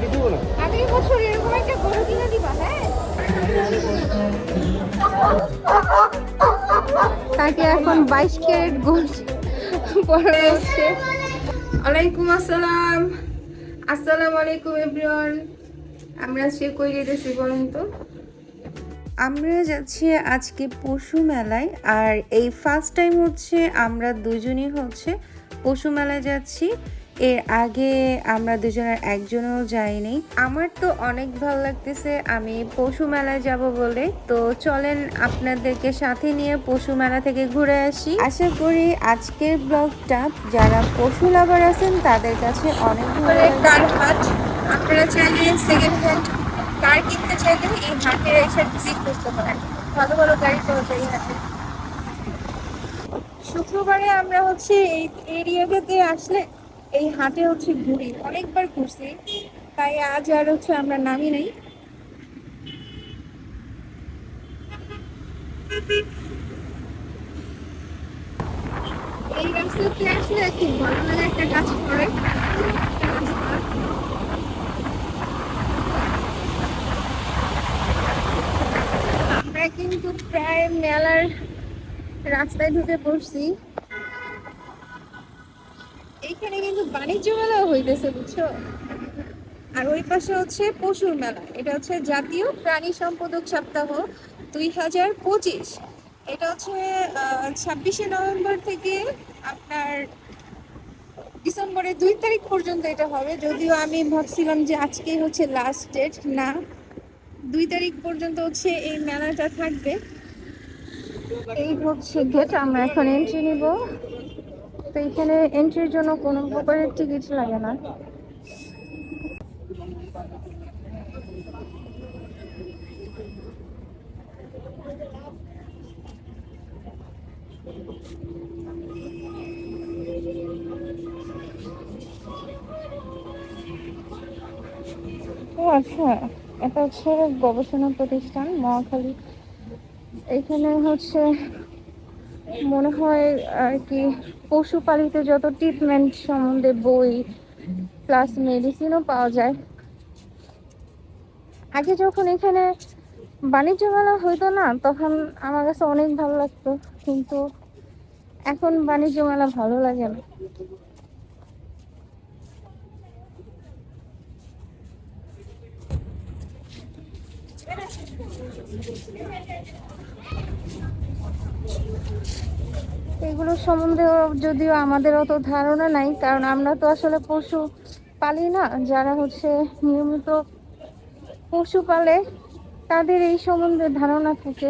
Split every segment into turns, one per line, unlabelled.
আগামী বছর এরকম একটা গরু কিনে দিবা, হ্যাঁ? তাকে এখন 22 ক্যারেট গোল্ড পরা হচ্ছে। ওয়ালাইকুম আসসালাম। আসসালামু আলাইকুম এভরিওয়ান। আমরা সে কই যেতেছি বলুন তো? আমরা যাচ্ছি আজকে পশু মেলায়, আর এই ফার্স্ট টাইম হচ্ছে আমরা দুজনই হচ্ছে পশু মেলায় যাচ্ছি। এর আগে আমরা দুজনের একজনও যাইনি। আমার তো অনেক ভালো লাগতেছে আমি পশু মেলায় যাব বলে। তো চলেন আপনাদেরকে সাথে নিয়ে পশু মেলা থেকে ঘুরে আসি। আশা করি আজকের ব্লগটা যারা পশু লাভার আছেন তাদের কাছে অনেক ভালো লাগবে। আপনারা চাইলে সেকেন্ড হ্যান্ড কার কিনতে চাইলে এই হাটে এসে ভিজিট করতে পারেন। ভালো ভালো গাড়ি পাওয়া যায় এই হাটে। শুক্রবারে আমরা হচ্ছে এই এরিয়াটাতে আসলে এই হাটে হচ্ছে ঘুরি, অনেকবার ঘুরছি, তাই আজ আর হচ্ছে আমরা নামি নাই। এই রাস্তাতে আসলে খুব ভালো লাগে, একটা কাজ করে আমরা কিন্তু প্রায় মেলার রাস্তায় ঢুকে পড়ছি। এইখানে কিন্তু বাণিজ্য মেলাও হইতেছে, বুঝছো? আর ওই পাশে হচ্ছে পশুর মেলা। এটা হচ্ছে জাতীয় প্রাণী সম্পদক সপ্তাহ 2025। এটা হচ্ছে 26শে নভেম্বর থেকে আপনার ডিসেম্বরের 2 তারিখ পর্যন্ত এটা হবে। যদিও আমি ভাবছিলাম যে আজকেই হচ্ছে লাস্ট ডেট, না, 2 তারিখ পর্যন্ত হচ্ছে এই মেলাটা থাকবে। এই হচ্ছে গেট, আমরা এখন এন্ট্রি নিব। তো এখানে এন্ট্রির জন্য কোনো প্রকারের টিকিট লাগে না। ও আচ্ছা, এটা হচ্ছে গবেষণা প্রতিষ্ঠান মহাখালী। এখানে হচ্ছে মনে হয় আর কি পশুপালিত যত ট্রিটমেন্ট সম্বন্ধে বই প্লাস মেডিসিনও পাওয়া যায়। আগে যখন এখানে বাণিজ্য মেলা হইতো না, তখন আমার কাছে অনেক ভালো লাগতো, কিন্তু এখন বাণিজ্য মেলা ভালো লাগে না। এগুলো সম্বন্ধে যদিও আমাদের অত ধারণা নাই, কারণ আমরা তো আসলে পশু পালি না। যারা হচ্ছে নিয়মিত পশু পালে তাদের এই সম্বন্ধে ধারণা থাকে।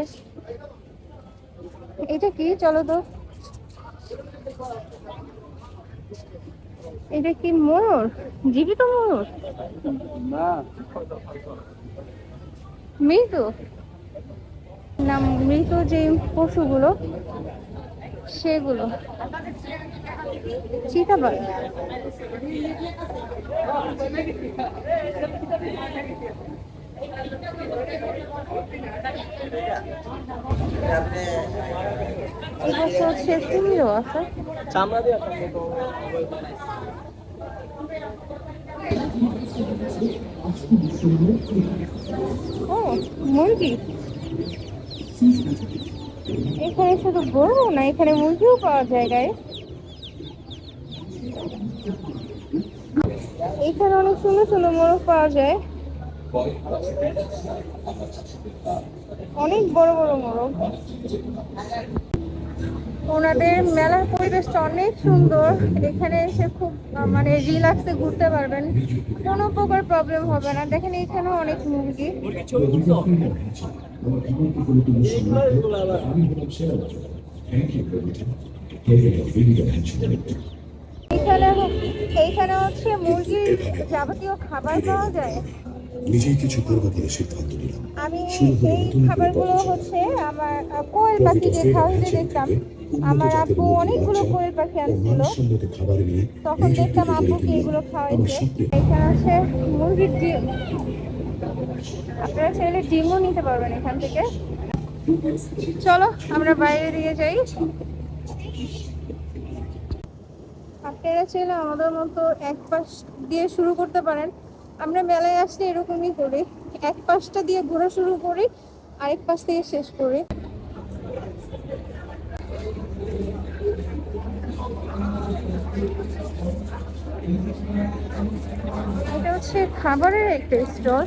এটা কি, চলো তো, এটা কি ময়ূর? জীবিত ময়ূর? মৃত না, মৃত যে পশুগুলো সেগুলো। চিতাবাঘ। এই পাশে হচ্ছে কুমিরও আছে। ও, মুরগি। এখানে শুধু গরু না, এখানে মুরগিও পাওয়া যায় গায়ে। এখানে অনেক সুন্দর সুন্দর মোরগ পাওয়া যায়, অনেক বড় বড় মোরগ। ওনাদের মেলার পরিবেশটা অনেক সুন্দর। এখানে এসে খুব মানে রিল্যাক্সে ঘুরতে পারবেন, কোনো প্রকার প্রবলেম হবে না। দেখেন এখানেও অনেক মুরগি। এইখানে এইখানে হচ্ছে মুরগির যাবতীয় খাবার পাওয়া যায়।
নিজেই কিছু করবো বলে সিদ্ধান্ত নিলাম।
আমি এই খাবারগুলো হচ্ছে আমার কোয়েল পাখিকে খাওয়াতে দেখতাম। আমার আব্বু অনেকগুলো কোয়েল পাখি আনছিল, তখন দেখতাম আব্বুকে এগুলো খাওয়াইছে। এখানে আছে মুরগির ডিম, আপনারা চাইলে ডিমও নিতে পারবেন এখান থেকে। চলো আমরা বাইরে দিয়ে যাই। আপনারা চাইলে আমাদের মতো এক পাশ দিয়ে শুরু করতে পারেন, আমরা মেলায় আসলে এরকমই করি, এক পাশটা দিয়ে ঘোরা শুরু করি, আরেক পাশ থেকে শেষ করি। এটা হচ্ছে খাবারের একটা স্টল।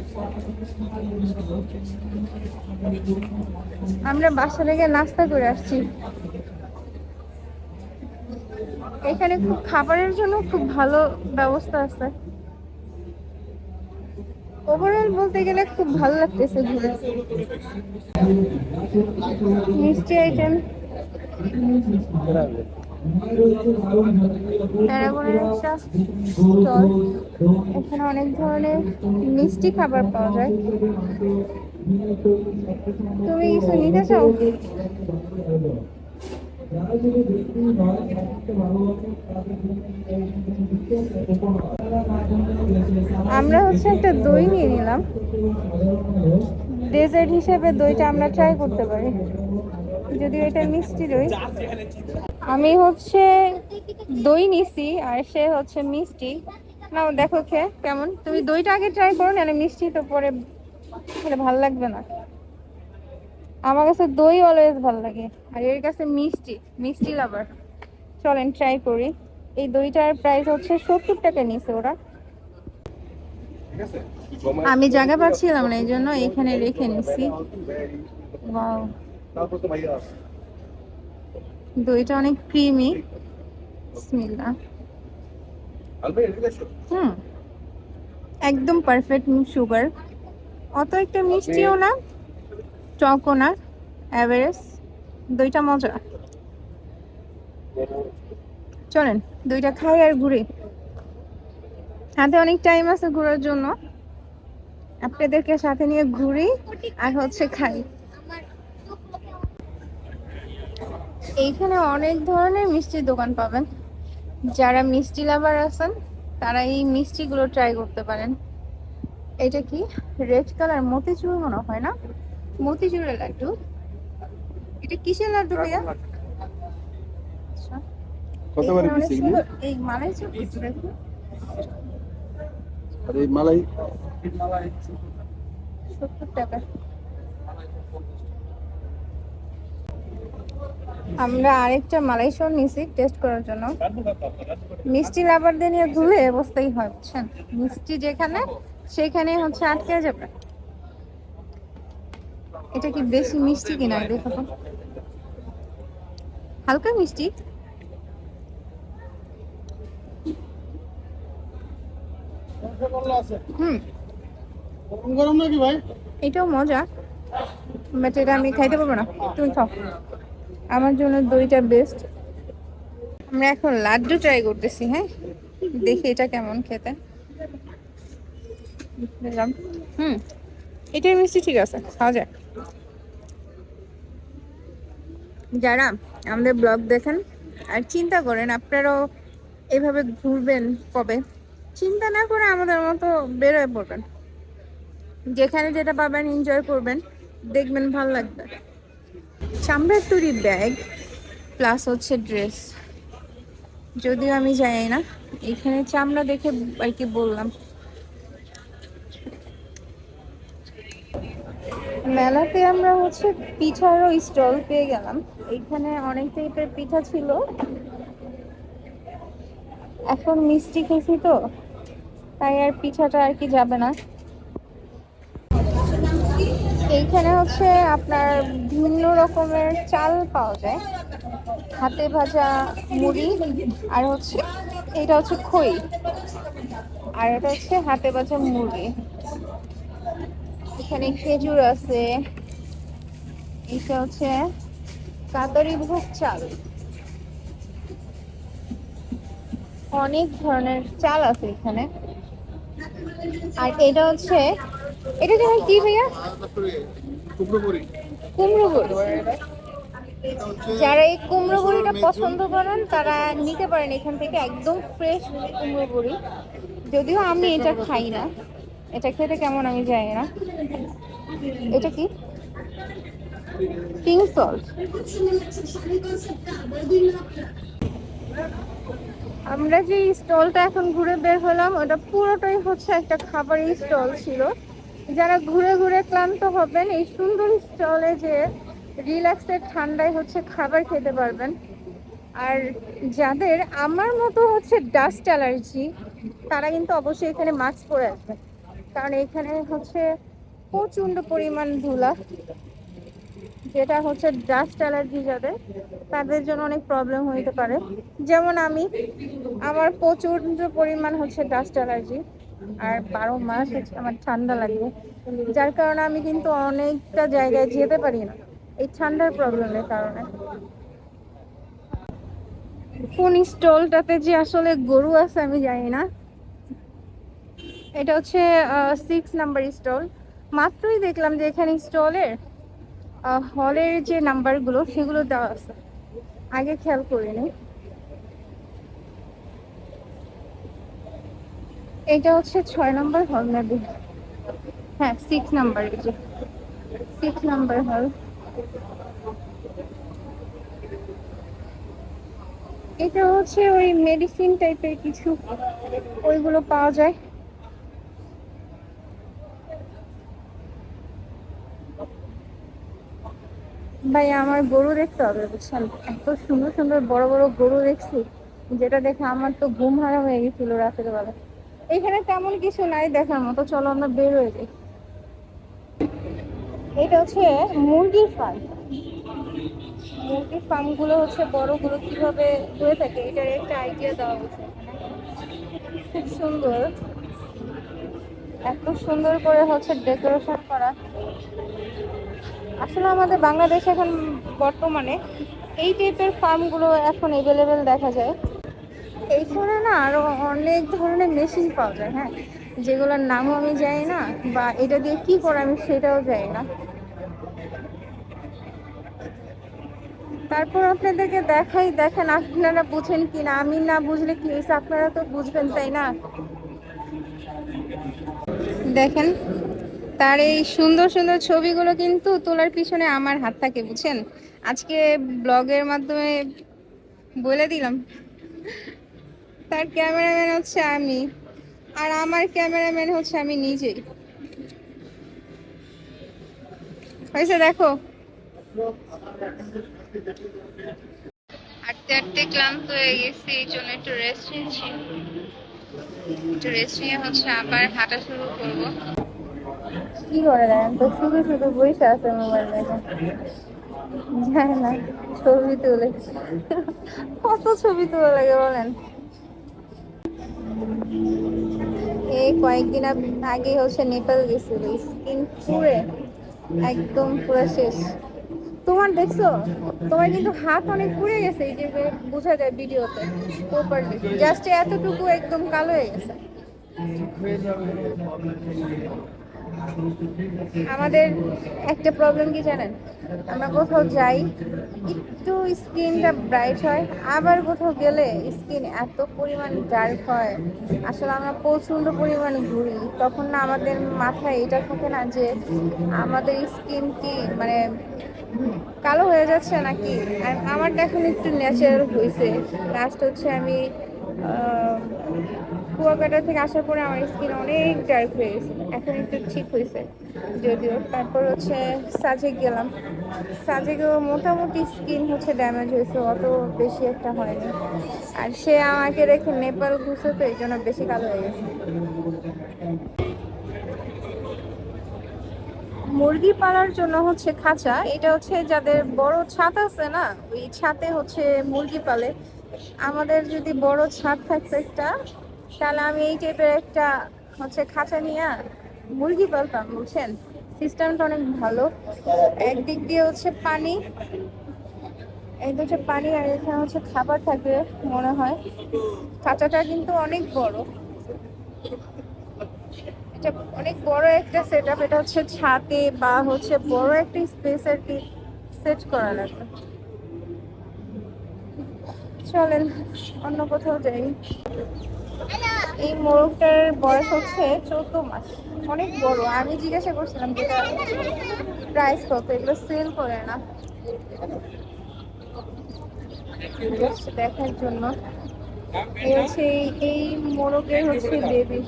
আমরা বাসা থেকে নাস্তা করে আসছি। এখানে খুব খাবারের জন্য খুব ভালো ব্যবস্থা আছে। ওভারঅল বলতে গেলে খুব ভালো লাগতেছে ঘুরে। মিষ্টি আইটেম, প্যারাগনের একটা স্টল। এখানে অনেক ধরনের মিষ্টি খাবার পাওয়া যায়। তুমি কিছু নিতে চাও? আমরা হচ্ছে একটা দই নিয়ে নিলাম, ডেজার্ট হিসেবে দইটা আমরা ট্রাই করতে পারি, যদিও এটা মিষ্টি দই। আমি হচ্ছে দই নিছি আর সে হচ্ছে মিষ্টি। নাও দেখো খেয়ে কেমন। তুমি দইটা আগে ট্রাই করো, নাহলে মিষ্টি তো পরে খেলে ভালো লাগবে না। আমার কাছে দই অলওয়েজ ভালো লাগে, আর এর কাছে মিষ্টি, মিষ্টি লাভার। চলেন ট্রাই করি। এই দইটার প্রাইস হচ্ছে 70 টাকা নিছে ওরা। আমি জায়গা পাচ্ছিলাম না, এই জন্য এখানে রেখে নিছি। ওয়াও, দইটা অনেক ক্রিমি। বিসমিল্লাহ। একদম পারফেক্ট সুগার, অত একটা মিষ্টিও না, টকও না, অ্যাভারেজ। দইটা মজা। চলেন দইটা খাই আর ঘুরি। হাতে অনেক টাইম আছে ঘোরার জন্য, আপনাদেরকে সাথে নিয়ে ঘুরি আর হচ্ছে খাই। এইখানে অনেক ধরনের মিষ্টির দোকান পাবেন। যারা মিষ্টি লাভার আছেন তারা এই মিষ্টিগুলো ট্রাই করতে পারেন। এটা কি রেড কালার মতিচুর মনে হয়, না মতিচুরের লাড্ডু। এটা কিসের লাড্ডু ভাইয়া? এখানে অনেক সুন্দর এই মালাই চপ দেখুন।
আরে মালাই
70 টাকা। আমরা আরেকটা মালাই চপ নিছি টেস্ট করার জন্য। মিষ্টি লাভারদের নিয়ে ঘুরে অবস্থাই হয়, বুঝছেন? মিষ্টি যেখানে সেখানে হচ্ছে আটকে যাবে। এটা কি বেশি মিষ্টি কিনা দেখো তো, হালকা মিষ্টি।
গরম নাকি ভাই?
এটাও মজা, বাট এটা আমি খাইতে পারবো না, তুমি খাও। আমার জন্য দইটা বেস্ট। আমরা এখন লাড্ডু ট্রাই করতেছি। হ্যাঁ, দেখি এটা কেমন খেতে। দিলাম। এটার মিষ্টি ঠিক আছে, খাওয়া যায়। যারা আমাদের ব্লগ দেখেন আর চিন্তা করেন আপনারাও এভাবে ঘুরবেন কবে, চিন্তা না করে আমাদের মতো বেরোয় পড়বেন। যেখানে যেটা পাবেন এনজয় করবেন, দেখবেন ভালো লাগবে। চামড়ার তৈরি ব্যাগ প্লাস হচ্ছে ড্রেস, যদিও আমি জানি না, এখানে চামড়া দেখে আর কি বললাম। মেলাতে আমরা হচ্ছে পিঠারও স্টল পেয়ে গেলাম। এখানে অনেক টাইপের পিঠা ছিল। এখন মিষ্টি খেয়েছি তো, তাই আর পিঠাটা আর কি যাবে না। এইখানে হচ্ছে আপনার বিভিন্ন রকমের চাল পাওয়া যায়, হাতে ভাজা মুড়ি, আর হচ্ছে এটা হচ্ছে খই, আর এটা হচ্ছে হাতে ভাজা মুড়ি। এখানে খেজুর আছে, এটা হচ্ছে কাতারি ভোগ চাল। অনেক ধরনের চাল আছে এখানে। আর এটা হচ্ছে, এটা যেমন কি ভাইয়া? কুমড়ো বড়ি। যারা এই কুমড়ো বড়িটা পছন্দ করেন তারা নিতে পারেন এখান থেকে, একদম ফ্রেশ কুমড়ো বড়ি। যদিও আমি এটা খাই না, এটা খেতে কেমন আমি জানি না। এটা কি? Pink salt. আমরা যে স্টলটা এখন ঘুরে বের হলাম ওটা পুরোটাই হচ্ছে একটা খাবারের স্টল ছিল। যারা ঘুরে ঘুরে ক্লান্ত হবেন এই সুন্দর স্টলে যে রিল্যাক্সের ঠান্ডায় হচ্ছে খাবার খেতে পারবেন। আর যাদের আমার মতো হচ্ছে ডাস্ট অ্যালার্জি তারা কিন্তু অবশ্যই এখানে মাস্ক পরে আসবেন, কারণ এখানে হচ্ছে প্রচন্ড পরিমাণ ধুলা, যেটা হচ্ছে ডাস্ট অ্যালার্জি যাদের তাদের জন্য অনেক প্রবলেম হইতে পারে। যেমন আমার প্রচন্ড পরিমাণ হচ্ছে ডাস্ট অ্যালার্জি, আর 12 মাস হচ্ছে আমার ঠান্ডা লাগবে, যার কারণে আমি কিন্তু অনেকটা জায়গায় যেতে পারি না এই ঠান্ডার প্রবলেমের কারণে। কোন স্টলটাতে যে আসলে গরু আছে আমি জানি না। এটা হচ্ছে 6 নাম্বার স্টল। মাত্রই দেখলাম যে এখানে স্টলের হলের যে নাম্বারগুলো সেগুলো দেওয়া আছে, আগে খেয়াল করিনি। এটা হচ্ছে 6 নাম্বার হল মেবি, হ্যাঁ 6 নাম্বার, এই যে 6 নাম্বার হল। এটা হচ্ছে ওই মেডিসিন টাইপের কিছু, ওইগুলো পাওয়া যায়। ভাই আমার গরু দেখতে হবে বুঝছেন, এত সুন্দর সুন্দর বড় বড় গরু দেখছি যেটা দেখে আমার তো ঘুম হারাম হয়ে গেছিল রাতের বেলা। এখানে তেমন কিছু নাই দেখার মতো, চলো আমরা বের হয়ে যাই। এটা হচ্ছে মুরগির ফার্ম। মুরগির ফার্ম গুলো হচ্ছে বড়গুলো কিভাবে হয়ে থাকে এটার একটা আইডিয়া দেওয়া হয়েছে। খুব সুন্দর, এত সুন্দর করে হচ্ছে ডেকোরেশন করা। আসলে আমাদের বাংলাদেশে এখন বর্তমানে এই টাইপের ফার্মগুলো এখন এভেলেবেল দেখা যায়। এইখানে না আরো অনেক ধরনের মেশিন পাওয়া যায়, হ্যাঁ, যেগুলোর নামও আমি জানি না, বা এটা দিয়ে কি করে আমি সেটাও জানি না। তারপর আপনাদেরকে দেখাই, দেখেন আপনারা বুঝেন কিনা, আমি না বুঝলে কি হয়েছে, আপনারা তো বুঝবেন তাই না। দেখেন তার এই সুন্দর সুন্দর ছবিগুলো কিন্তু তোলার পিছনে আমার হাত থাকে বুঝছেন। আজকে ব্লগের মাধ্যমে বলে দিলাম, তার ক্যামেরাম্যান হচ্ছে আমি, আর আমার ক্যামেরাম্যান হচ্ছে আমি নিজেই। হয়েছে দেখো, হাঁটতে হাঁটতে ক্লান্ত হয়ে গেছি, এই জন্য একটু রেস্ট নিচ্ছি। একটু রেস্ট নিয়ে হচ্ছে আবার হাঁটা শুরু করব। কি করে দেখেন তো, শুধু শুধু বসে আছে মোবাইল দেখে, জানি না ছবি তুলে, কত ছবি তোলা লাগে বলেন। এই কয়েকদিন আগে হচ্ছে নেপাল গেছিল, স্কিন পুরে একদম পুরো শেষ। তোমার দেখছো, তোমার কিন্তু হাত অনেক পুড়ে গেছে, এই যে বোঝা যায় ভিডিওতে প্রপারলি, জাস্ট এতটুকু একদম কালো হয়ে গেছে। আমাদের একটা প্রবলেম কি জানেন, আমরা কোথাও যাই একটু স্কিনটা ব্রাইট হয়, আবার কোথাও গেলে স্কিন এত পরিমাণ ডার্ক হয়। আসলে আমরা প্রচন্ড পরিমাণ ঘুরি, তখন না আমাদের মাথায় এটা থাকে না যে আমাদের স্কিন কি মানে কালো হয়ে যাচ্ছে নাকি। আর আমারটা এখন একটু ন্যাচারাল হয়েছে। লাস্ট হচ্ছে আমি কুয়াকাটা থেকে আসার পরে আমার স্কিন অনেক ডার্ক হয়ে গেছে, এখন একটু ঠিক হয়েছে যদিও। তারপর হচ্ছে সাজেক গেলাম, সাজেকেও মোটামুটি স্কিন হচ্ছে ড্যামেজ হয়েছে, অত বেশি একটা হয়নি। আর সে আমাকে রেখে নেপাল ঘুরছে, তো এই জন্য বেশি কালো হয়ে গেছে। মুরগি পালার জন্য হচ্ছে খাঁচা, এটা হচ্ছে যাদের বড় ছাদ আছে না, ওই ছাদে হচ্ছে মুরগি পালে। আমাদের যদি বড় ছাদ থাকতো একটা, তাহলে আমি এই টাইপের একটা হচ্ছে খাঁচা নিয়ে মুরগি পালতাম বুঝছেন। সিস্টেমটা অনেক ভালো, একদিক দিয়ে হচ্ছে পানি, একদিক হচ্ছে পানি, আর এখানে হচ্ছে খাবার থাকবে মনে হয়। খাঁচাটা কিন্তু অনেক বড়, এটা অনেক বড় একটা সেট আপ। এটা হচ্ছে ছাদে বা হচ্ছে বড় একটা স্পেস আর কি সেট করা লাগবে। চলেন অন্য কোথাও যাই। এই মোরগটার বয়স হচ্ছে 14 মাস, অনেক বড়। আমি জিজ্ঞাসা করছিলাম যেটা প্রাইস কত, এগুলো সেল করে না, জাস্ট দেখার জন্য। এই হচ্ছে এই মোরগের হচ্ছে বেবি।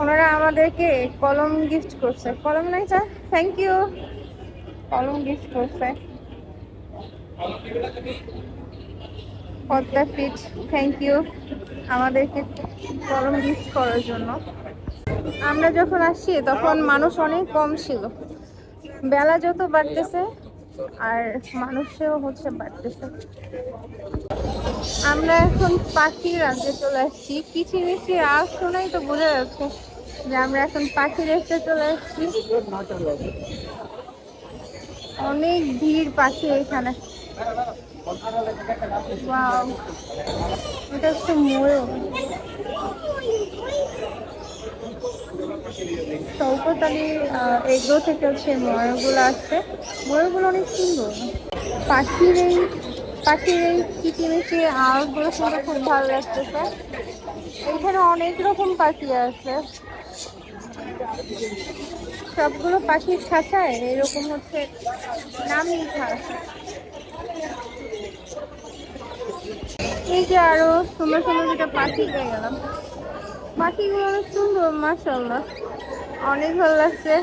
ওনারা আমাদেরকে কলম গিফট করছে। কলম নাই স্যার, থ্যাংক ইউ। কলম গিফট করছে। পদ্মা ফিট, থ্যাংক ইউ আমাদেরকে কলম গিফট করার জন্য। আমরা যখন আসছি তখন মানুষ অনেক কম ছিল। বেলা যত বাড়তেছে আর মানুষও হচ্ছে বাড়তেছে। আমরা এখন পাখির রাজ্যে চলে আসছি। কিচিমিচি আওয়াজ শোনাই তো বোঝা যাচ্ছে যে আমরা এখন পাখির রাস্তে চলে আসছি। অনেক ভিড় পাখি এখানে। ওয়াও, এটা হচ্ছে ময়ূর। চৌকতালি এগুলো থেকে হচ্ছে ময়ূরগুলো আসছে। ময়ূরগুলো অনেক সুন্দর। পাখির এই কিচিমিচি আওয়াজগুলো শুনতে খুব ভালো লাগতেছে। এখানে অনেক রকম পাখি আছে। সবগুলো পাখির খাঁচায় এরকম হচ্ছে নাম লেখা আছে। এই যে আরো সুন্দর সুন্দর দুটো পাখি পেয়ে গেলাম। পাখিগুলো অনেক সুন্দর, মাশাআল্লাহ, অনেক ভালো লাগছে।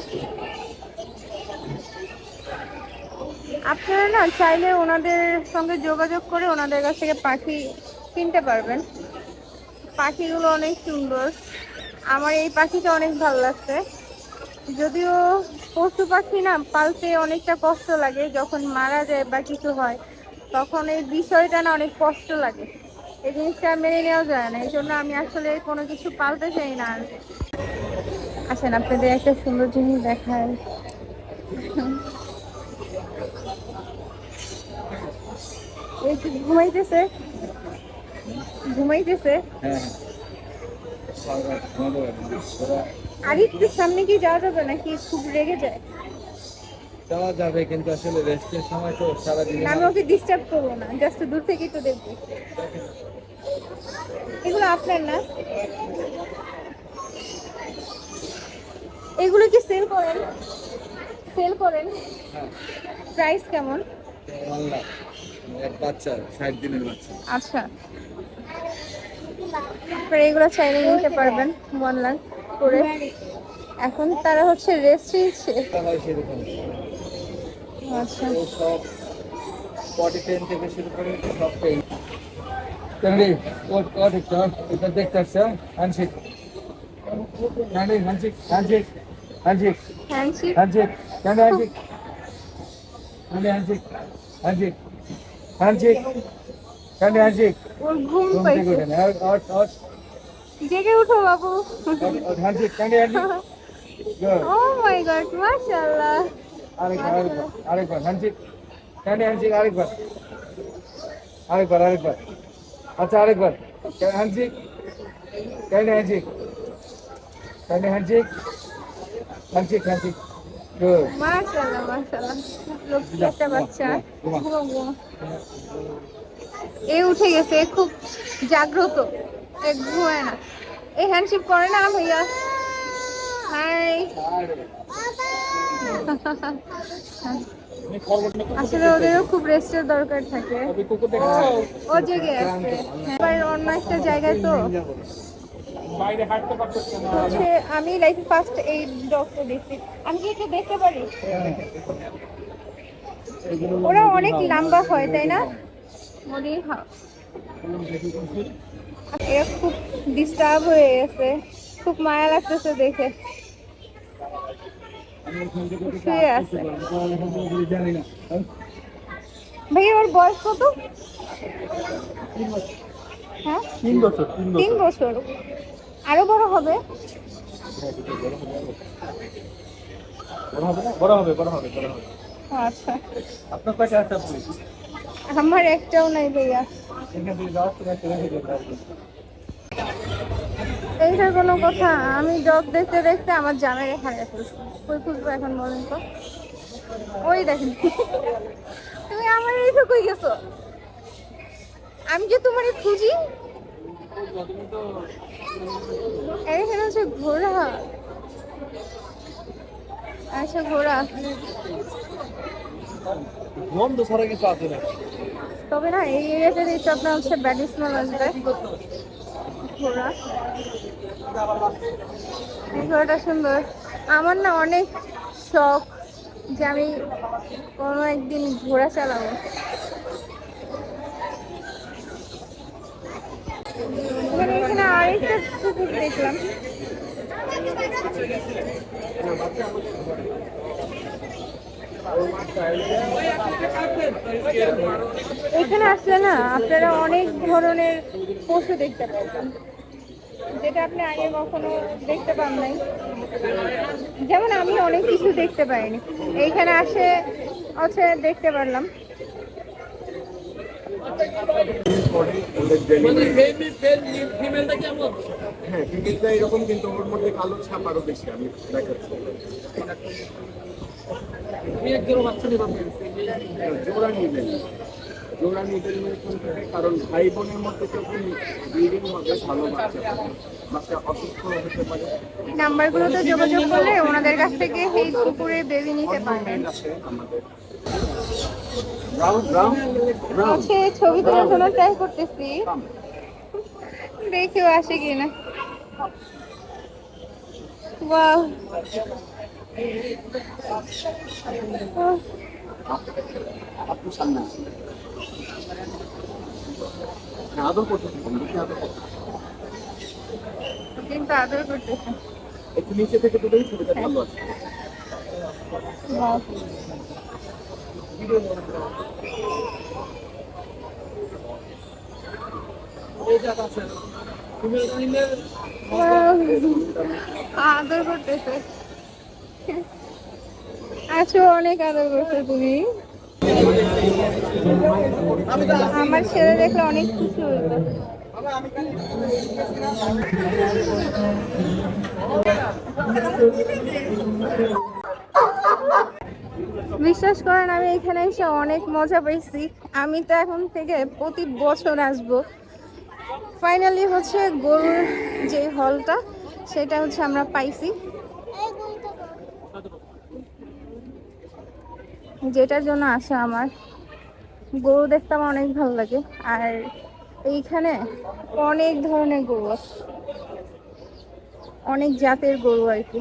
আপনারা না চাইলে ওনাদের সঙ্গে যোগাযোগ করে ওনাদের কাছ থেকে পাখি কিনতে পারবেন। পাখিগুলো অনেক সুন্দর। আমার এই পাখিটা অনেক ভালো লাগছে। যদিও পশু পাখি না পালতে অনেকটা কষ্ট লাগে, যখন মারা যায় বা কিছু হয় তখন এই বিষয়টা না অনেক কষ্ট লাগে। এই জিনিসটা মেনে নেওয়া যায় না, এই জন্য আমি আসলে কোনো কিছু পালতে চাই না। আর আসেন আপনাদের একটা সুন্দর জিনিস দেখায়। এই কি ঘুমাইতেছে? ঘুমাইতেছে। আর একটু সামনে কি যাওয়া যাবে নাকি খুব রেগে যায়?
যাওয়া যাবে, কিন্তু আসলে রেস্টের সময় তো সারাদিন।
আমি ওকে ডিস্টার্ব করবো না, জাস্ট দূর থেকে একটু দেখবো। এগুলো আপনার না? এগুলো কি সেল করেন? সেল করেন? প্রাইস কেমন?
1 লাখ এক বাচ্চা, 60 দিনের বাচ্চা।
আচ্ছা, আপনারা এগুলো চাইলে নিতে পারবেন 1 লাখ করে। এখন তারা হচ্ছে রেস্ট নিচ্ছে।
হয় সেরকম।
আচ্ছা,
তো সব পটি পেন থেকে শুরু করে সব পেন। ক্যান্ডি ও দেখতে এটা দেখতে আসছে handshake. Candy handshake handshake handshake
handshake.
Handshake candy handshake candy handshake handshake handshake candy handshake.
ওর ঘুম
ঘুম থেকে
পাইছে।
ওঠেন। আর
জেগে উঠো বাবু।
Handshake candy handshake. Good.
Oh my god, মাশাআল্লাহ।
আরেকবার হ্যান্ডশেক ক্যান্ডি হ্যান্ডশেক আরেকবার। আচ্ছা আরেকবার handshake candy handshake candy handshake handshake handshake. Good.
মাশাআল্লাহ মাশাআল্লাহ, লক্ষ্মী একটা বাচ্চা। ঘুমো ঘুমো। এ উঠে গেছে, এ খুব জাগ্রত, এ ঘুমায় না। এই হ্যান্ডশেক করে না ভাইয়া? হাই। আসলে ওদেরও খুব রেস্টের দরকার থাকে। ও জেগে আছে এবার অন্য একটা জায়গায়। তো হচ্ছে আমি লাইফে ফার্স্ট এই ডগটা দেখছি। আমি কি একটু দেখতে পারি? ওরা অনেক লম্বা হয় তাই না? এরা খুব ডিস্টার্ব হয়ে গেছে, খুব মায়া লাগতেছে দেখে। শুয়ে আছে। ভাই ওর বয়স কত? হ্যাঁ 3 বছর। আরো বড় হবে? আচ্ছা,
আপনার কাছে আছে আপনি?
আমার একটাও নাই ভাইয়া। এইটার কোনো কথা? আমি ডগ দেখতে দেখতে আমার জামাই হারিয়ে ফেলছি। কই খুঁজবো এখন বলেন তো? ওই দেখেন। তুমি আমার এইটা কই গেছো? আমি যে তোমারে খুঁজি। এখানে হচ্ছে ঘোড়া। আচ্ছা ঘোড়া।
গন্ধ ছাড়া কিছু আছে না।
তবে না এই এরিয়াতে দেখতে আপনার হচ্ছে ব্যাড স্মেল আসবে। ঘোড়া, এই ঘোড়াটা সুন্দর। আমার না অনেক শখ যে আমি কোনো একদিন ঘোড়া চালাবো। এখানে আরেকটা কুকুর দেখলাম। এখানে আসলে না আপনারা অনেক ধরনের পশু দেখতে পাবেন, যেটা আপনি আগে কখনো দেখতে পান নাই। যেমন আমি অনেক কিছু দেখতে পাইনি, এইখানে আসে হচ্ছে দেখতে পারলাম।
হ্যাঁ, ফিমেলটা এরকম, কিন্তু ওর মধ্যে কালো ছাপ আরো বেশি। আমি দেখাচ্ছি। জোড়া নিবেন, জোড়া নিবেন কারণ ভাই বোনের মধ্যে তো ব্রিডিং হবে, ভালো বাচ্চা পাবে। বাচ্চা অসুস্থ হতে পারে।
নাম্বারগুলোতে যোগাযোগ করলে ওনাদের কাছ থেকে এই কুকুরের বেবি নিতে পারবেন।
আছে আমাদের ব্রাউন ব্রাউন ব্রাউন।
হচ্ছে ছবি তোলার জন্য ট্রাই করতেছি, দেখেও আসে কিনা। ওয়াও,
আপনি সামনে আসুন। আদর করতে থাকুন, বেশি আদর করতে থাকুন।
কিন্তু আদর করতেছে।
একটু নিচে থেকে তুলেই ছবিটা ভালো আছে।
ওয়াও, ওয়াও, আদর করতেছে। আছো, অনেক আদর করছো তুমি। আমার ছেলে দেখলে অনেক খুশি হইতো। বিশ্বাস করেন আমি এখানে এসে অনেক মজা পাইছি। আমি তো এখন থেকে প্রতি বছর আসবো। ফাইনালি হচ্ছে গরুর যে হলটা সেটা হচ্ছে আমরা পাইছি, যেটার জন্য আসা আমার। গরু দেখতে আমার অনেক ভালো লাগে, আর এইখানে অনেক ধরনের গরু আছে, অনেক জাতের গরু আর কি।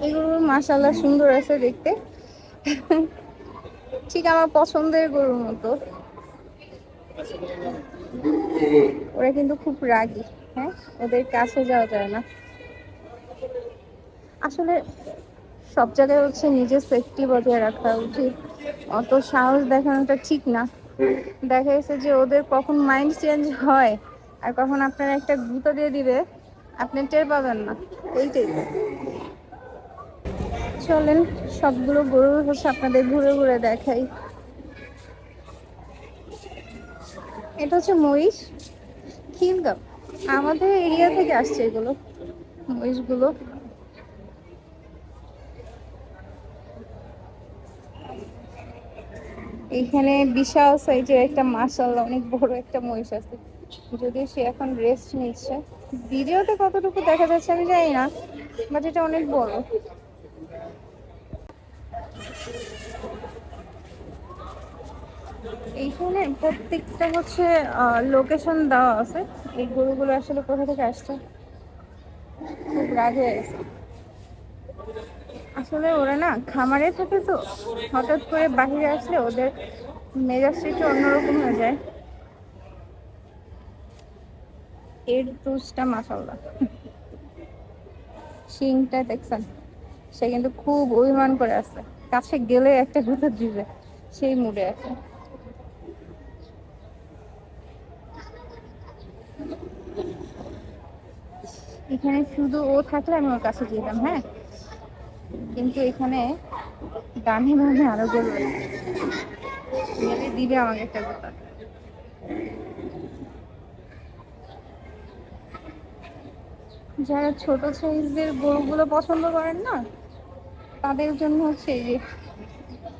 এই গরু মাশাআল্লাহ সুন্দর আছে দেখতে, ঠিক আমার পছন্দের গরুর মতো। ওরা কিন্তু খুব রাগী, হ্যাঁ, ওদের কাছে যাওয়া যায় না। আসলে সব জায়গায় হচ্ছে নিজের সেফটি বজায় রাখা উচিত, অত সাহস দেখানোটা ঠিক না। দেখা গেছে যে ওদের কখন মাইন্ড চেঞ্জ হয় আর কখন আপনার একটা গুঁতো দিয়ে দিবে আপনি টের পাবেন না, এইটাই। চলেন সবগুলো গরু হচ্ছে আপনাদের ঘুরে ঘুরে দেখাই। এটা হচ্ছে মহিষ, খিলগাঁও, আমাদের এরিয়া থেকে আসছে এগুলো, মহিষগুলো। এখানে বিশাল সাইজের একটা, মাশাআল্লাহ অনেক বড় একটা মহিষ আছে, যদিও সে এখন রেস্ট নিচ্ছে। ভিডিওতে কতটুকু দেখা যাচ্ছে আমি জানি না, বাট এটা অনেক বড়। এইখানে প্রত্যেকটা হচ্ছে লোকেশন দেওয়া আছে, এই গরুগুলো আসলে কোথা থেকে আসছে। খুব রাগ হয়ে গেছে আসলে, ওরা না খামারে থাকে তো, হঠাৎ করে বাহিরে আসলে ওদের মেজাজটা একটু অন্যরকম হয়ে যায়। এর দুষটা মাশাআল্লাহ, শিংটা দেখছেন, সে কিন্তু খুব অভিমান করে আছে, কাছে গেলে একটা গুঁতো দিবে, সেই মুডে আছে। এখানে শুধু ও থাকলে আমি ওর কাছে যেতাম, হ্যাঁ, কিন্তু এখানে গানে গানে আরো গরু আছে, গেলে দিবে আমাকে একটা গুঁতো। যারা ছোট সাইজের গরুগুলো পছন্দ করেন না, তাদের জন্য হচ্ছে এই যে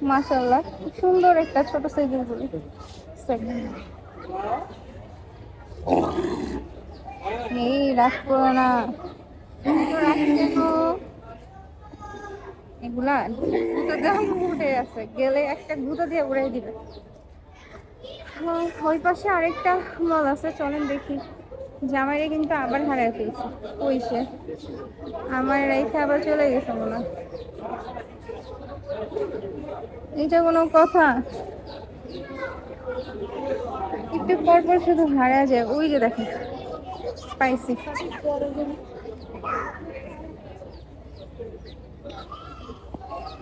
মাশাআল্লাহ খুব সুন্দর একটা ছোট সাইজের গরু। এই রাগ করো না, এত রাগ কেন? এগুলা গুঁতো দেওয়া উঠে আছে, গেলে একটা গুঁতো দিয়ে উড়াই দিবে। ওই পাশে আরেকটা মল আছে, চলেন দেখি। জামাইরে কিন্তু আবার হারাই ফেলছি, ওই সে আমার রেখে আবার চলে গেছে মনে হয়। এটা কোনো কথা? একটু পর পর শুধু হারা যায়। ওই যে দেখেন পাইছি।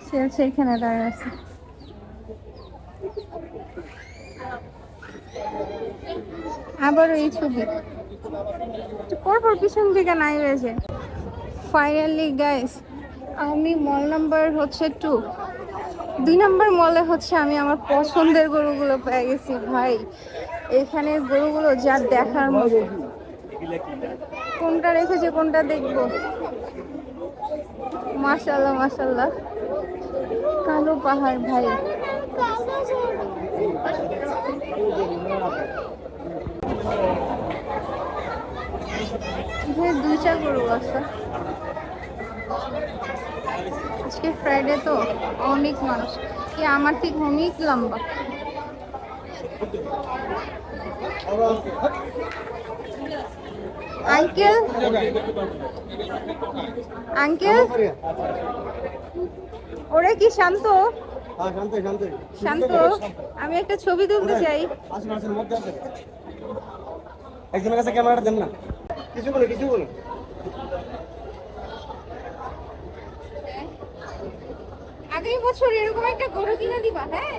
সে সেইখানে দাঁড়িয়ে আছে। আবার এই ছবি একটু পর পর পিছন দিকে নাই হয়েছে। ফাইনালি গাইস, আমি মল নাম্বার হচ্ছে 2 নম্বর মলে হচ্ছে আমি আমার পছন্দের গরুগুলো পেয়ে গেছি ভাই। এখানে গরুগুলো যা দেখার মতো। কোনটা রেখেছে কোনটা দেখবো? মাশাআল্লাহ মাশাআল্লাহ, কালো পাহাড় ভাই। এখানে 2টা গরু আছে। আজকে ফ্রাইডে তো অনেক মানুষ, কি আমার থেকে অনেক লম্বা। আঙ্কেল আঙ্কেল, ওরা কি শান্ত? শান্ত, আমি একটা ছবি তুলতে চাই।
একজনের কাছে ক্যামেরাটা দেন না, কিছু বলে কিছু বলে।
আগামী বছর এরকম একটা গরু কিনে দিবা। হ্যাঁ,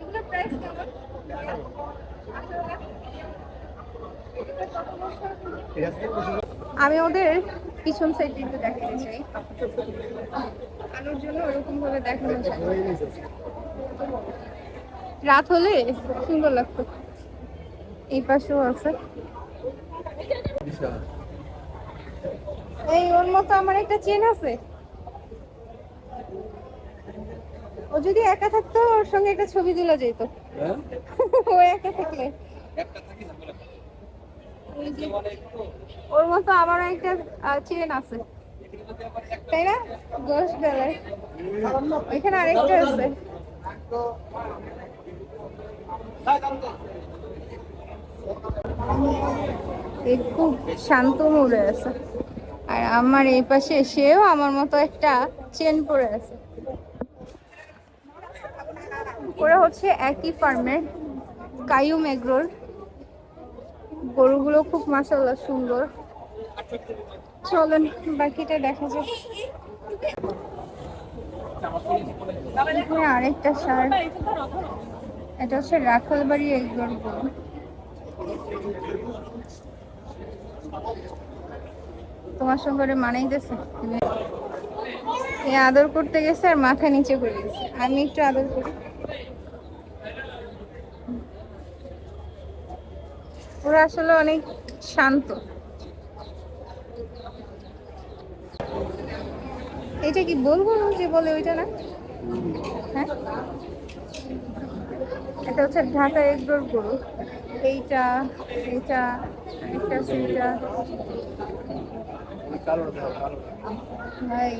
এগুলো প্রাইস কেমন? আমি ওদের পিছন সাইড কিন্তু দেখাতে চাই, আলোর জন্য ওরকম ভাবে দেখানো যায়। রাত হলে সুন্দর লাগতো। এই পাশেও আছে। এই ওর মতো আমার একটা চেন আছে। ও যদি একা থাকতো ওর সঙ্গে একটা ছবি তোলা যেত। ও একা থাকলে ওর মতো আমারও একটা চেন আছে, তাই না? গোশ বেলার এখানে আরেকটা আছে। খুব শান্ত মুডে আছে। আর আমার এই পাশে সেও আমার মতো একটা চেন পরে আছে। ওরা হচ্ছে একই ফার্মের, কায়ুম এগ্রোর। গরুগুলো খুব মাশাআল্লাহ সুন্দর। চলেন বাকিটা দেখা যাক। আরেকটা সার, এটা হচ্ছে রাখালবাড়ি এগ্রোর গরু। তোমার সঙ্গে মানাইতেছে। আদর করতে গেছে আর মাথা নিচে করে গেছে। আমি একটু আদর করি। ওরা আসলে অনেক শান্ত। এটা কি বলবো যে বলে ওইটা না? হ্যাঁ, এটা হচ্ছে ঢাকা এগ্রোর গরু। এইটা এইটা একটা সেইটা ভাই।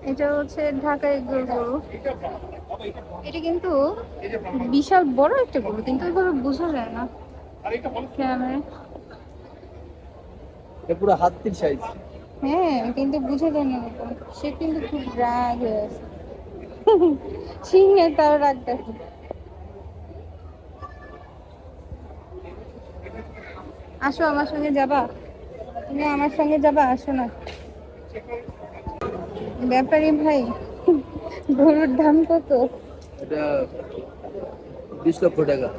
এটা হচ্ছে ঢাকা এগ্রোর গরু। এটা কিন্তু বিশাল বড় একটা গরু, কিন্তু ওইভাবে বোঝা যায় না ক্যামেরায়।
পুরো হাতির সাইজ।
হ্যাঁ, কিন্তু বুঝে যায় না ওরকম। সে কিন্তু খুব রাগ হয়ে আছে। সিংহে তার রাগ দেখো। আসো আমার সঙ্গে যাবা, তুমি আমার সঙ্গে যাবা, আসো না। ব্যাপারী ভাই, গরুর দাম কত?
এটা 20 লক্ষ টাকা।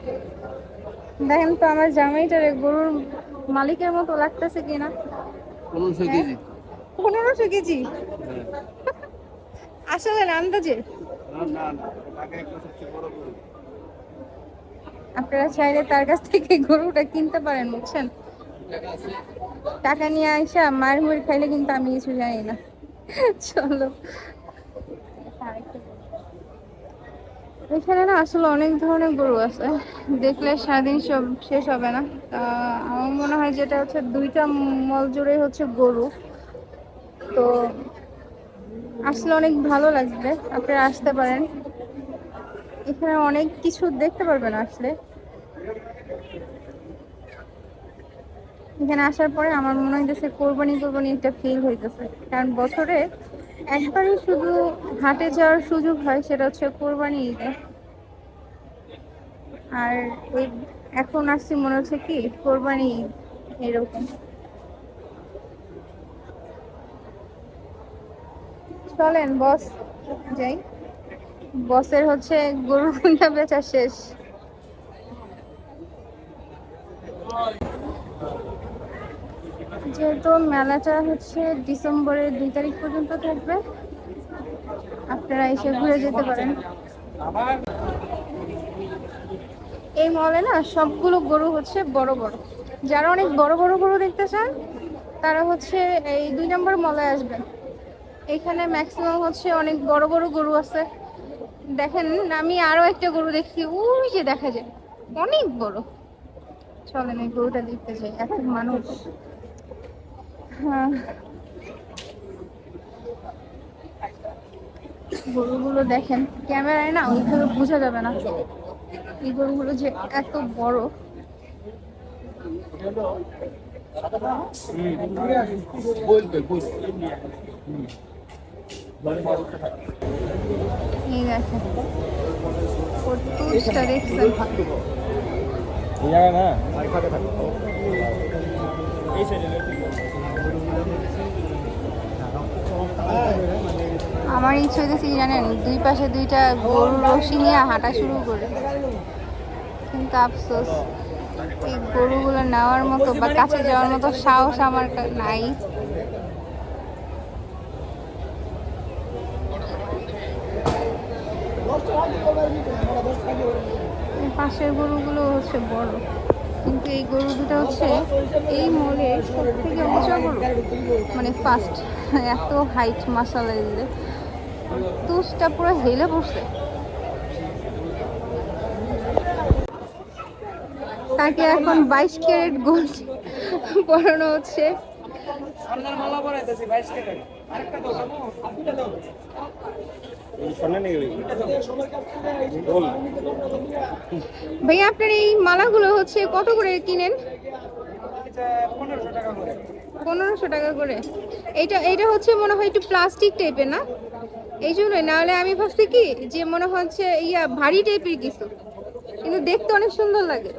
দেখেন তো আমার জামাইটারে গরুর মালিকের মতো লাগতেছে কিনা।
1500 কেজি।
1500 কেজি? আসলে আন্দাজে। আপনারা চাইলে তার কাছ থেকে গরুটা কিনতে পারেন, বুঝছেন? টাকা নিয়ে আইসা মার মুড়ি খাইলে কিন্তু আমি কিছু জানি না। চলো এখানে না আসলে অনেক ধরনের গরু আছে, দেখলে সারাদিন সব শেষ হবে না। আমার মনে হয় যেটা হচ্ছে 2টা মল জুড়ে হচ্ছে গরু। তো আসলে অনেক ভালো লাগবে, আপনারা আসতে পারেন, এখানে অনেক কিছু দেখতে পারবেন। আসলে এখানে আসার পরে আমার মনে হইতেছে কোরবানি কোরবানি একটা ফিল হইতেছে, কারণ বছরে একবারই শুধু হাটে যাওয়ার সুযোগ হয়, সেটা হচ্ছে কোরবানি ঈদে। আর ওই এখন আসছি মনে হচ্ছে কি কোরবানি ঈদ এরকম। চলেন বস যাই, বসের হচ্ছে গরু কিনা বেচা শেষ। যেহেতু মেলাটা হচ্ছে ডিসেম্বরের 2 তারিখ পর্যন্ত থাকবে, আপনারা এসে ঘুরে যেতে পারেন। এই মলে না সবগুলো গরু হচ্ছে বড় বড়, যারা অনেক বড় বড় গরু দেখতে চান তারা হচ্ছে এই 2 নম্বর মলে আসবেন। এখানে ম্যাক্সিমাম হচ্ছে অনেক বড় বড় গরু আছে। দেখেন আমি আরো একটা গরু দেখছি, ওই যে দেখা যায় অনেক বড়। চলেন এই গরুটা দেখতে যাই, এত মানুষ। হ্যাঁ, গরুগুলো দেখেন, ক্যামেরায় না ওইভাবে বোঝা যাবে না এই গরুগুলো যে এত বড়। এই দেখেন কতটা দেখছেন। আমার ইচ্ছে হইতেছে কি জানেন, 2 পাশে 2টা গরুর রশি নিয়ে হাঁটা শুরু করে, কিন্তু আফসোস এই গরুগুলো নেওয়ার মতো বা কাছে যাওয়ার মতো সাহস আমার নাই। পাশের গরুগুলো হচ্ছে বড়, কিন্তু এই গরু দুটো হচ্ছে এই মলে সব থেকে উঁচা গরু, মানে ফার্স্ট। এত হাইট মাসালা দিলে তুষটা পুরো হেলে পড়ছে। তাকে এখন 22 ক্যারেট গোল্ড পরানো হচ্ছে। ভাইয়া আপনার এই মালাগুলো হচ্ছে কত করে কিনেন? 1500 টাকা করে। এইটা হচ্ছে মনে হয় একটু প্লাস্টিক টাইপের না, এই জন্যই। নাহলে আমি ভাবছি কি যে মনে হচ্ছে ভারী টাইপের কিছু, কিন্তু দেখতে অনেক সুন্দর লাগে।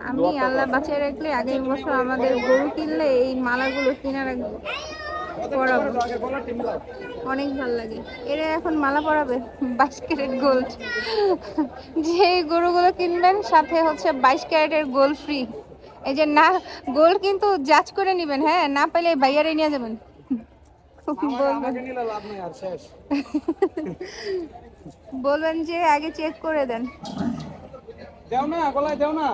আমি আল্লাহ বাঁচিয়ে রাখলে আগের বছর আমাদের গরু কিনলে এই মালাগুলো কিনে রাখবো, পরাবো, অনেক ভালো লাগে। এরা এখন মালা পরাবে 22 ক্যারেট গোল্ড। যে গরুগুলো কিনবেন সাথে হচ্ছে 22 ক্যারেটের গোল্ড ফ্রি। এই যে না, গোল্ড কিন্তু জাজ করে নেবেন, হ্যাঁ, না পাইলে ভাইয়ারে নিয়ে যাবেন। বলবেন যে আগে চেক করে দেন।
দেও না, গলায় দেও না।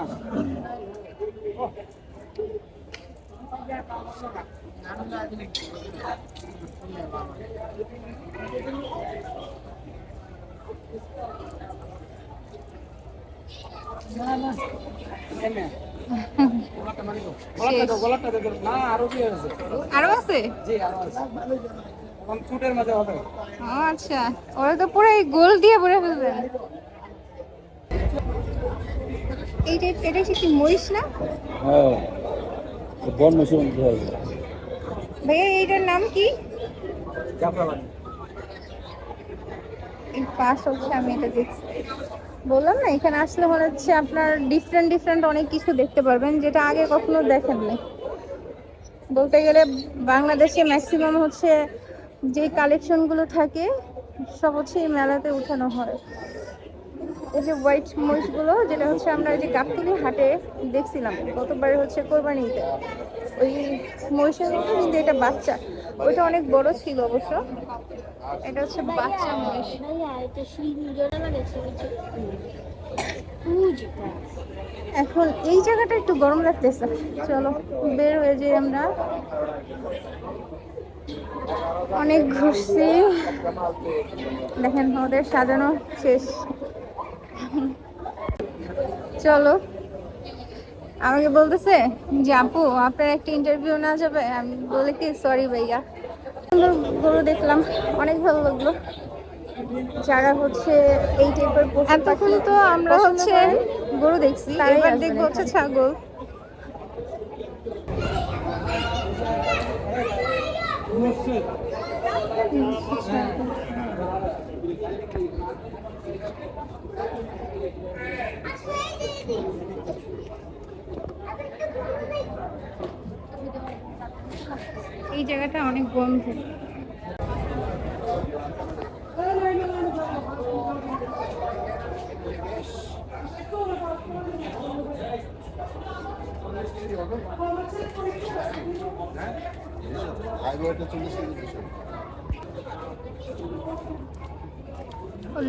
আরো আছে? আচ্ছা, ওরা তো পুরো গোল দিয়ে ভরে ফেলবেন। এটা কি মহিষ না?
হ্যাঁ, বন মশরুম
ভাইয়া এইটার নাম কি? এই পাশ হচ্ছে, আমি এটা দেখছি, বললাম না এখানে আসলে মনে হচ্ছে আপনার ডিফারেন্ট অনেক কিছু দেখতে পারবেন, যেটা আগে কখনো দেখেননি। বলতে গেলে বাংলাদেশে ম্যাক্সিমাম হচ্ছে যে কালেকশনগুলো থাকে সব হচ্ছে এই মেলাতে উঠানো হয়। এই যে হোয়াইট মহিষগুলো, যেটা হচ্ছে আমরা ওই যে গাবতলী হাটে দেখছিলাম গতবারে হচ্ছে কোরবানিতে, ওই মহিষের মতো, কিন্তু এটা বাচ্চা, ওইটা অনেক বড় ছিল অবশ্য। এটা হচ্ছে বাচ্চা মহিষ। এখন এই জায়গাটা একটু গরম লাগতেছে, চলো বের হয়ে যাই আমরা। অনেক ঘুরছি, দেখেন ওদের সাজানো শেষ। চলো, আমাকে বলতেছে যে আপু আপনার একটা ইন্টারভিউ না যাবে, আমি বলে কি সরি ভাইয়া। সুন্দর গরু দেখলাম, অনেক ভালো লাগলো। যারা হচ্ছে এই টাইপের এতক্ষণ তো আমরা হচ্ছে গরু দেখছি, এবার দেখবো হচ্ছে ছাগল। এই জায়গাটা অনেক বন্ধ।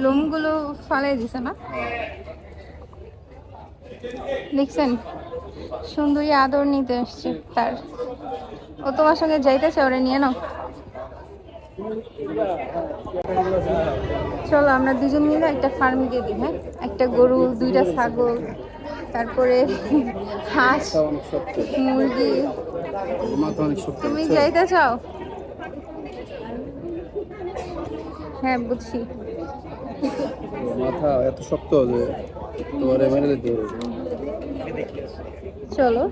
লোমগুলো ফালাই দিছে না, দেখছেন? সুন্দরী আদর নিতে আসছে তার। ও তোমার সঙ্গে যাইতেছে, ওরে নিয়ে নাও। চলো আমরা দুজন মিলে একটা ফার্ম দিয়ে দিই। হ্যাঁ, একটা গরু, 2টা ছাগল, তারপরে হাঁস, মুরগি। তুমি যাইতে চাও? হ্যাঁ বুঝছি।
মাথা এত শক্ত যে তোমারে মেরে দিতে হবে।
চলো,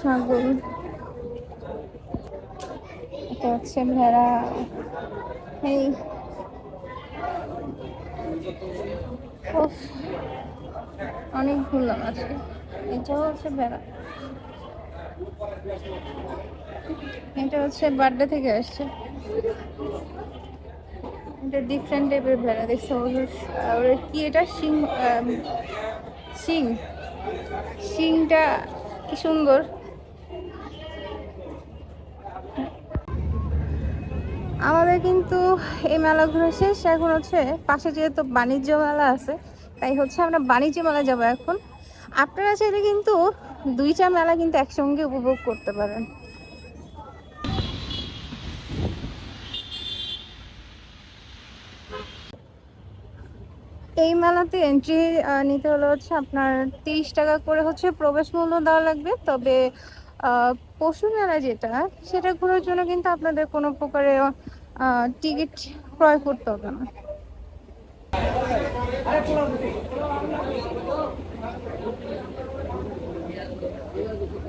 ছাগল, এটা হচ্ছে ভেড়া। এই অনেক ঘুরলাম আজকে। এটাও হচ্ছে ভেড়া, এটা হচ্ছে বার্থডে থেকে আসছে। এটা ডিফারেন্ট টাইপের ভেড়া দেখছো? ওর কি এটা শিং, শিংটা কি সুন্দর। আমাদের কিন্তু এই মেলা ঘুরে শেষ। এখন হচ্ছে পাশে যেহেতু বাণিজ্য মেলা আছে, তাই হচ্ছে আমরা বাণিজ্য মেলা যাবো এখন। আপনারা চাইলে কিন্তু 2টা মেলা কিন্তু একসঙ্গে উপভোগ করতে পারেন। এই মেলাতে এন্ট্রি নিতে হলে হচ্ছে আপনার 30 টাকা করে হচ্ছে প্রবেশ মূল্য দেওয়া লাগবে। তবে পশু মেলা যেটা, সেটা ঘোরার জন্য কিন্তু আপনাদের কোনো প্রকারে টিকিট ক্রয় করতে হবে না।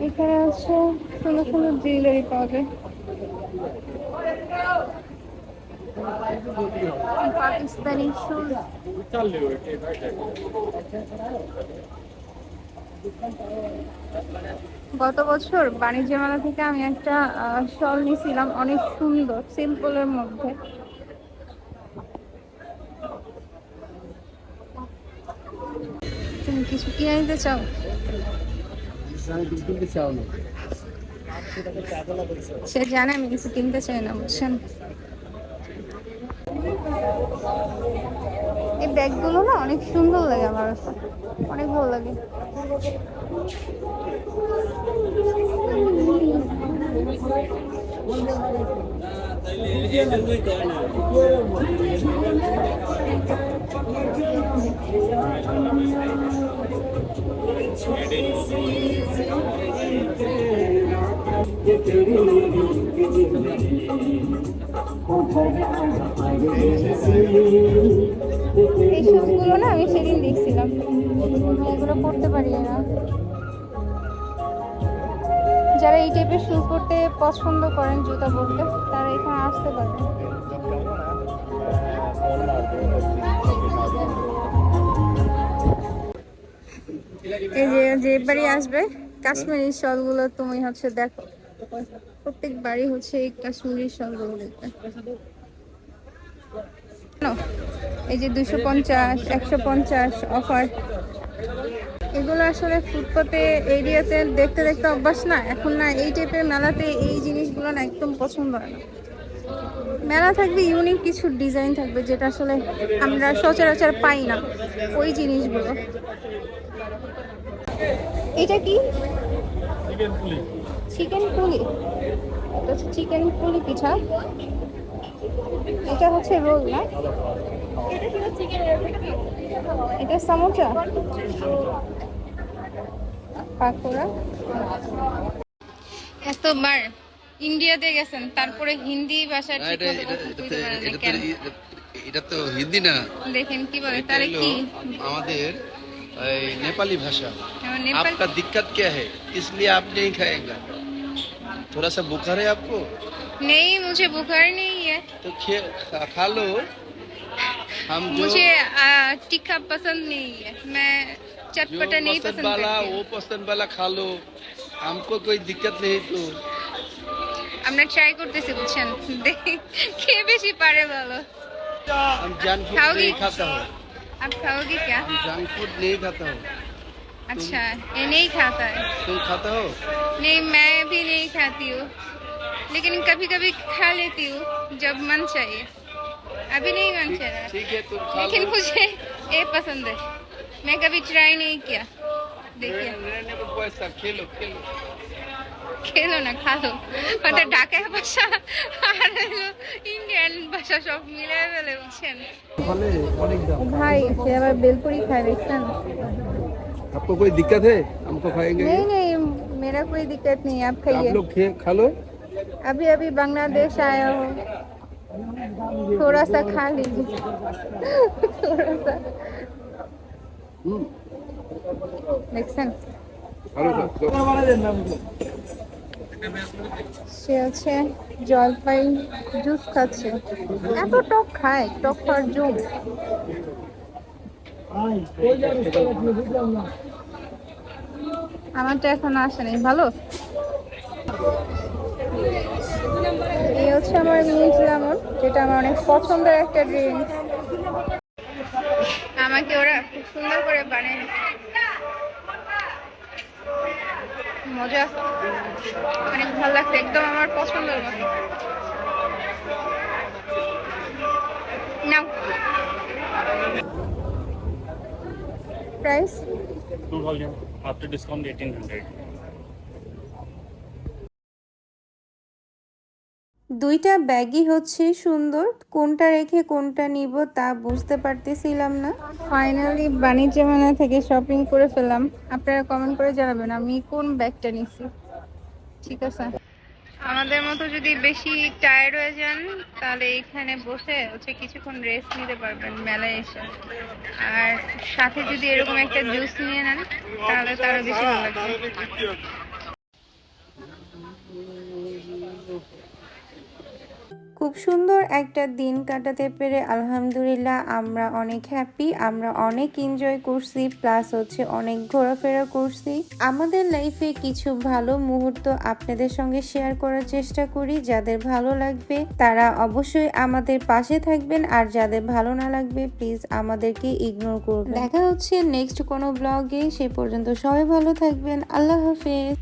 এখানে হচ্ছে সুন্দর সুন্দর জুয়েলারি পাওয়া যায়। পাকিস্তানি শুজ। গত বছর বাণিজ্য মেলা থেকে আমি একটা শল নিয়েছিলাম, অনেক সুন্দর, সিম্পলের মধ্যে। তুমি কিছু কিনে নিতে চাও? সে জানে আমি কিছু কিনতে চাই না, বুঝছেন? এই ব্যাগগুলো না অনেক সুন্দর লাগে, আমার কাছে অনেক ভালো লাগে। এই শুজগুলো না আমি সেদিন দেখছিলাম, এগুলো পড়তে পারি না। যারা এই টাইপের শুজ পরতে পছন্দ করেন, জুতা পরতে, তারা এখানে আসতে পারেন। এই যে বাড়ি আসবে কাশ্মীরি শলগুলো, তুমি হচ্ছে দেখো প্রত্যেক বাড়ি হচ্ছে এই কাশ্মীরি শলগুলো দেখবে। এই যে 250, 150 অফার। এগুলো আসলে ফুটপাতে এরিয়াতে দেখতে দেখতে অভ্যাস না এখন, না এই টাইপের মেলাতে এই জিনিসগুলো না একদম পছন্দ হয় না। মেলা থাকবে ইউনিক কিছু ডিজাইন থাকবে, যেটা আসলে আমরা সচরাচর পাই না ওই জিনিসগুলো। এটা কি? চিকেন পুলি, এটা হচ্ছে চিকেন পুলি পিঠা। এটা হচ্ছে রোল না, এটা সামোসা, পাকোড়া। এতবার ইন্ডিয়াতে গেছেন তারপরে হিন্দি ভাষা ঠিক মতো কথা বলতে পারেন না কেন?
এটা তো হিন্দি না,
দেখেন কি বলে,
এটা
তারে
হলো
কি
আমাদের नेपाली भाषा।
আমার নেপাল।
आपका दिक्कत क्या है, इसलिए आप नहीं खाएगा? थोड़ा सा बुखार है आपको,
नहीं मुझे बुखार नहीं है,
तो खा लो। हम जो
मुझे तीखा पसंद नहीं है, मैं चटपटा
जो
नहीं
पसंद
पसंद
वाला
करती
वो
हूँ।
पसंद वाला खा लो, हमको कोई दिक्कत नहीं। तो
আমরা ট্রাই করতেছি বুঝছেন, দেখি কে বেশি পারে ভালো।
हम जंक फूड
खाओगी?
नहीं खाता हूँ,
आप खाओगे क्या?
हम जंक फूड नहीं खाता हूँ।
अच्छा, ये नहीं खाता है?
तुम खाता हो?
नहीं मैं भी नहीं खाती हूँ, लेकिन कभी कभी खा लेती हूँ जब मन चाहिए। अभी नहीं मन चाह रहा है,
ठीक है, तुम खा
लेकिन
लो।
मुझे ये पसंद है, मैं कभी ट्राई नहीं किया। देखिए
रहने को पैसा, खेलो खेलो।
খেলো না, খালো। মানে ঢাকায় ভাষা আর ইন্ডিয়ান ভাষা সব মিলে ফেলে বুঝছেন।
ফলে অনেক দাম।
ভাই সে আবার বেলপুরি খায় দেখছেন।
आपको कोई दिक्कत है? हमको खाएंगे?
नहीं नहीं मेरा कोई दिक्कत नहीं, आप
आप
खाइए।
लोग खा लो।
अभी अभी बांग्लादेश आया हो, थोड़ा सा खा लीजिए। थोड़ा सा দেখছেন।
ভালো তো।
সে হচ্ছে জলপাই জুস খাচ্ছে, এত টক খায়, টক খাওয়ার জম। আমারটা এখন আসে নাই, ভালো। এই হচ্ছে আমার মিন্ট লেমন, যেটা আমার অনেক পছন্দের একটা ড্রিঙ্কস। আমাকে ওরা খুব সুন্দর করে বানিয়ে দিচ্ছে। মজা, অনেক ভালো লাগছে, একদম আমার পছন্দের মতো। নাও প্রাইস
2000 after discount 1800.
দুইটা ব্যাগই হচ্ছে সুন্দর, কোনটা রেখে কোনটা নিব তা বুঝতে পারতেছিলাম না।
ফাইনালি বাণিজ্য মেলা থেকে শপিং করে ফেললাম। আপনারা কমেন্ট করে জানাবেন আমি কোন ব্যাগটা নিছি। ঠিক আছে, আমাদের মতো যদি বেশি টায়ার্ড হয়ে যান তাহলে এখানে বসে হচ্ছে কিছুক্ষণ রেস্ট নিতে পারবেন মেলায় এসে। আর সাথে যদি এরকম একটা জুস নিয়ে নেন তাহলে তারও বেশি ভালো লাগবে।
খুব সুন্দর একটা দিন কাটাতে পেরে আলহামদুলিল্লাহ আমরা অনেক হ্যাপি, আমরা অনেক এনজয় করছি, প্লাস হচ্ছে অনেক ঘোরাফেরা করছি। আমাদের লাইফে কিছু ভালো মুহূর্ত আপনাদের সঙ্গে শেয়ার করার চেষ্টা করি, যাদের ভালো লাগবে তারা অবশ্যই আমাদের পাশে থাকবেন, আর যাদের ভালো না লাগবে প্লিজ আমাদেরকে ইগনোর করবেন। দেখা হচ্ছে নেক্সট কোনো ব্লগে, সে পর্যন্ত সবাই ভালো থাকবেন। আল্লাহ হাফেজ।